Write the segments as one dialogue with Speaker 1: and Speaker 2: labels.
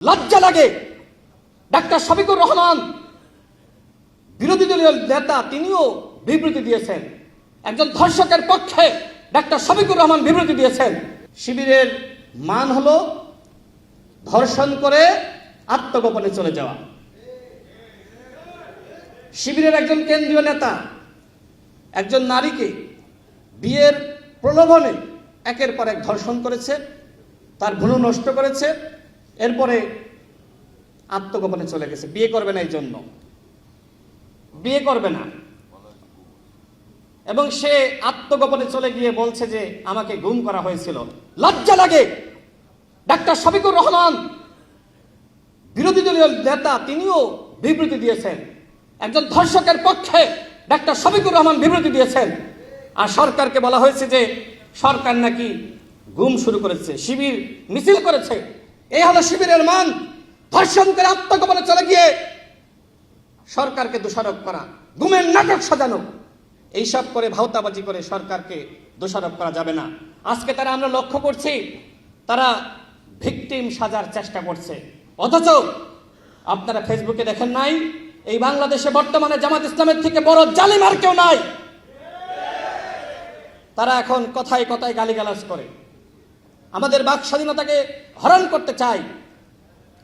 Speaker 1: লজ্জা লাগে। ডাক্তার শফিকুর রহমান বিরোধী দলীয় নেতা, তিনিও বিবৃতি দিয়েছেন। একজন ধর্ষকের পক্ষে ডাক্তার শফিকুর রহমান বিবৃতি দিয়েছেন। শিবিরের মান হলো ধর্ষণ করে আত্মগোপনে চলে যাওয়া। শিবিরের একজন কেন্দ্রীয় নেতা একজন নারীকে বিয়ের প্রলোভনে একের পর এক ধর্ষণ করেছে, তার ভ্রূণ নষ্ট করেছে, এরপরে আত্মগোপনে চলে গেছে। বিয়ে করবে না, এই জন্য বিয়ে করবে না, এবং সে আত্মগোপনে চলে গিয়ে বলছে যে আমাকে গুম করা হয়েছিল। লজ্জা লাগে। ডাক্তার শফিকুর রহমান বিরোধী দলীয় নেতা, তিনিও বিবৃতি দিয়েছেন। একজন ধর্ষকের পক্ষে ডাক্তার শফিকুর রহমান বিবৃতি দিয়েছেন। আর সরকারকে বলা হয়েছে যে সরকার নাকি গুম শুরু করেছে, শিবির মিছিল করেছে। এই হলো শিবিরের মান। ধর্ষণ করে আত্মগোপনে চলে গিয়ে সরকারকে দোষারোপ করা, গুমের নাটক সাজানো, এইসব করে ভাওতাবাজি করে সরকারকে দোষারোপ করা যাবে না। আজকে তারা আমরা লক্ষ্য করছি, তারা ভিকটিম সাজার চেষ্টা করছে। অথচ আপনারা ফেসবুকে দেখেন নাই, এই বাংলাদেশে বর্তমানে জামাত ইসলামের থেকে বড় জালিম আর কেউ নাই। তারা এখন কথায় কথায় গালিগালাজ করে, আমাদের বাক স্বাধীনতাকে হরণ করতে চায়,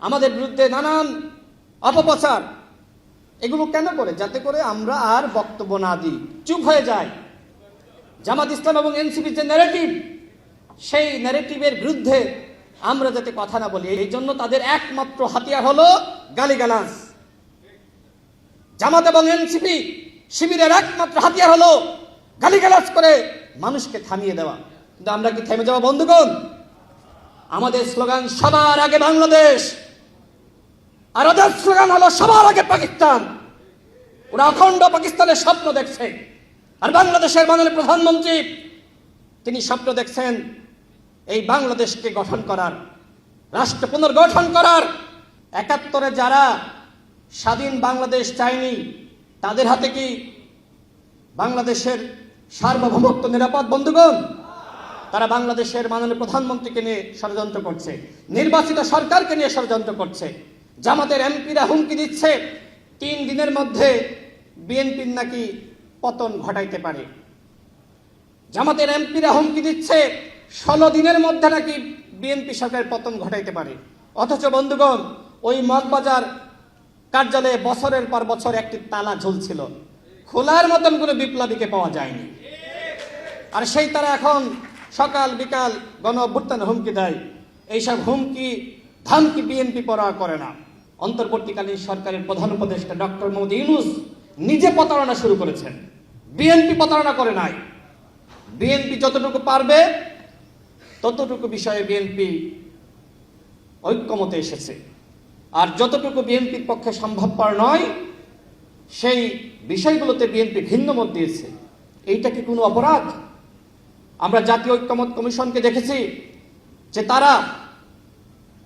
Speaker 1: আমাদের বিরুদ্ধে নানান অপপ্রচার। এগুলো কেন করে? যাতে করে আমরা আর বক্তব্য না দিই, চুপ হয়ে যাই। জামাত ইসলাম এবং এনসিপির যে ন্যারেটিভ, সেই ন্যারেটিভের বিরুদ্ধে আমরা যাতে কথা না বলি, এই জন্য তাদের একমাত্র হাতিয়ার হলো গালিগালাজ। জামাত এবং এনসিপি শিবিরের একমাত্র হাতিয়ার হলো গালিগালাজ করে মানুষকে থামিয়ে দেওয়া। কিন্তু আমরা কি থেমে যাওয়া বন্ধুগণ? আমাদের স্লোগান সবার আগে বাংলাদেশ, আর ওদের স্লোগান হলো সবার আগে পাকিস্তান। ওরা অখণ্ড পাকিস্তানের স্বপ্ন দেখছে, আর বাংলাদেশের মাননীয় প্রধানমন্ত্রী তিনি স্বপ্ন দেখছেন এই বাংলাদেশকে গঠন করার, রাষ্ট্র পুনর্গঠন করার। ৭১ যারা স্বাধীন বাংলাদেশ চায়নি, তাদের হাতে কি বাংলাদেশের সার্বভৌমত্ব নিরাপদ বন্ধুগণ? তারা বাংলাদেশের মাননীয় প্রধানমন্ত্রীকে নিয়ে ষড়যন্ত্র করছে, নির্বাচিত সরকারকে নিয়ে ষড়যন্ত্র করছে। জামাতের এমপিরা হুমকি দিচ্ছে ৩ দিনের মধ্যে বিএনপির নাকি পতন ঘটাইতে পারে। জামাতের এমপিরা হুমকি দিচ্ছে ১৬ দিনের মধ্যে নাকি বিএনপি সরকারের পতন ঘটাইতে পারে। অথচ বন্ধুগণ, ওই মগবাজার কার্যালয়ে বছরের পর বছর একটি তালা ঝুলছিল, খোলার মতন কোনো বিপ্লবীকে পাওয়া যায়নি। আর সেই তারা এখন সকাল বিকাল গণ অভ্যুত্থানে হুমকি দেয়। এইসব হুমকি ধামকি বিএনপি পরোয়া করে না। অন্তর্বর্তীকালীন সরকারের প্রধান উপদেষ্টা ডক্টর মোহাম্মদ ইউনূস নিজে প্রতারণা শুরু করেছেন, বিএনপি প্রতারণা করে নাই। বিএনপি যতটুকু পারবে ততটুকু বিষয়ে বিএনপি ঐক্যমতে এসেছে, আর যতটুকু বিএনপির পক্ষে সম্ভবপর নয় সেই বিষয়গুলোতে বিএনপি ভিন্ন মত দিয়েছে। এইটা কি কোনো অপরাধ? আমরা জাতীয় ঐক্যমত কমিশনকে দেখেছি যে তারা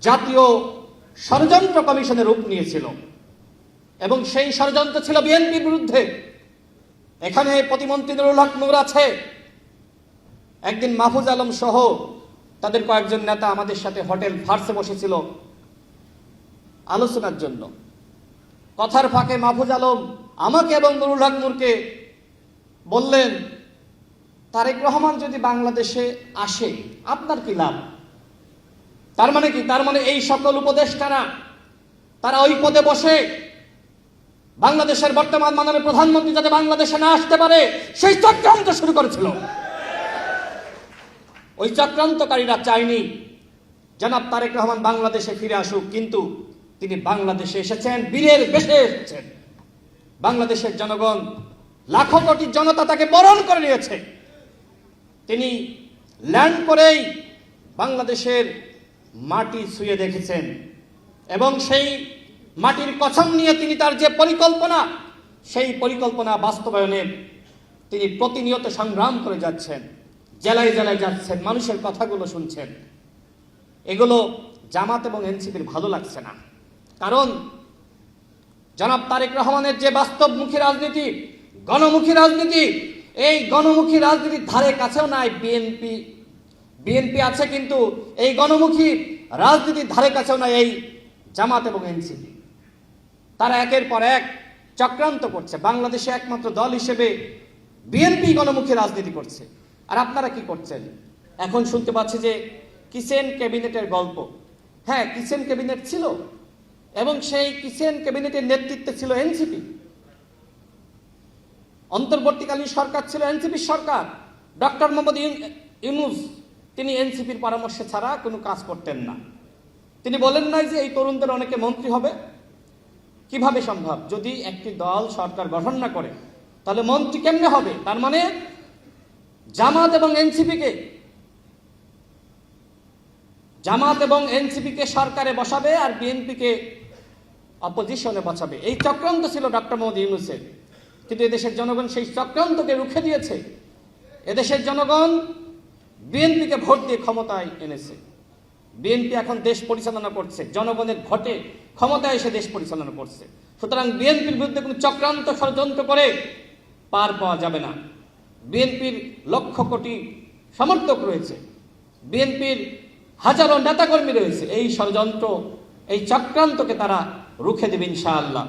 Speaker 1: জাতীয় ষড়যন্ত্র কমিশনের রূপ নিয়েছিল, এবং সেই ষড়যন্ত্র ছিল বিএনপির বিরুদ্ধে। এখানে প্রতিমন্ত্রী নুরুল হক নূর আছে, একদিন মাহফুজ আলম সহ তাদের কয়েকজন নেতা আমাদের সাথে হোটেল ফার্সে বসেছিল আলোচনার জন্য। কথার ফাঁকে মাহফুজ আলম আমাকে এবং নুরুল হক নূরকে বললেন, তারেক রহমান যদি বাংলাদেশে আসে আপনার কি লাভ? তার মানে কি? তার মানে এই সকল উপদেষ্টারা তারা ওই পদে বসে বাংলাদেশের বর্তমান মাননীয় প্রধানমন্ত্রী যাতে বাংলাদেশে না আসতে পারে সেই চক্রান্ত শুরু করেছিল। ওই চক্রান্তকারীরা চায়নি জনাব তারেক রহমান বাংলাদেশে ফিরে আসুক, কিন্তু তিনি বাংলাদেশে এসেছেন, বীরের বেশে এসেছেন। বাংলাদেশের জনগণ, লাখো কোটি জনতা তাকে বরণ করে নিয়েছে। তিনি ল্যান্ড করেই বাংলাদেশের মাটি ছুঁয়ে দেখেছেন, এবং সেই মাটির কসম নিয়ে তিনি তার যে পরিকল্পনা, সেই পরিকল্পনা বাস্তবায়নে তিনি প্রতিনিয়ত সংগ্রাম করে যাচ্ছেন, জেলায় জেলায় যাচ্ছেন, মানুষের কথাগুলো শুনছেন। এগুলো জামাত এবং এনসিপির ভালো লাগছে না, কারণ জনাব তারেক রহমানের যে বাস্তবমুখী রাজনীতি, গণমুখী রাজনীতি, এই গণমুখী রাজনীতির ধারে কাছেও নাই বিএনপি। বিএনপি আছে, কিন্তু এই গণমুখী রাজনীতির ধারে কাছেও নাই এই জামাত এবং এনসিপি, তারা একের পর এক চক্রান্ত করছে। বাংলাদেশে একমাত্র দল হিসেবে বিএনপি গণমুখী রাজনীতি করছে। আর আপনারা কি করছেন? এখন শুনতে পাচ্ছি যে কিচেন ক্যাবিনেটের গল্প। হ্যাঁ, কিচেন ক্যাবিনেট ছিল, এবং সেই কিচেন ক্যাবিনেটের নেতৃত্বে ছিল এনসিপি। অন্তর্বর্তীকালীন সরকার ছিল এনসিপির সরকার। ডক্টর মোহাম্মদ ইউনূস তিনি এনসিপির পরামর্শ ছাড়া কোনো কাজ করতেন না। তিনি বলেন নাই যে এই তরুণদের অনেকে মন্ত্রী হবে। কিভাবে সম্ভব? যদি একটি দল সরকার গঠন না করে তাহলে মন্ত্রী কেমনে হবে? তার মানে জামাত এবং এনসিপিকে সরকারে বসাবে আর বিএনপিকে অপোজিশনে বসাবে। এই চক্রান্ত ছিল ডক্টর মোহাম্মদ ইউনূসের। কিন্তু এদেশের জনগণ সেই চক্রান্তকে রুখে দিয়েছে। এদেশের জনগণ বিএনপিকে ভোট দিয়ে ক্ষমতায় এনেছে। বিএনপি এখন দেশ পরিচালনা করছে, জনগণের ভোটে ক্ষমতায় এসে দেশ পরিচালনা করছে। সুতরাং বিএনপির বিরুদ্ধে কোনো চক্রান্ত ষড়যন্ত্র করে পার পাওয়া যাবে না। বিএনপির লক্ষ কোটি সমর্থক রয়েছে, বিএনপির হাজারো নেতাকর্মী রয়েছে। এই ষড়যন্ত্র, এই চক্রান্তকে তারা রুখে দেবে ইনশাআল্লাহ।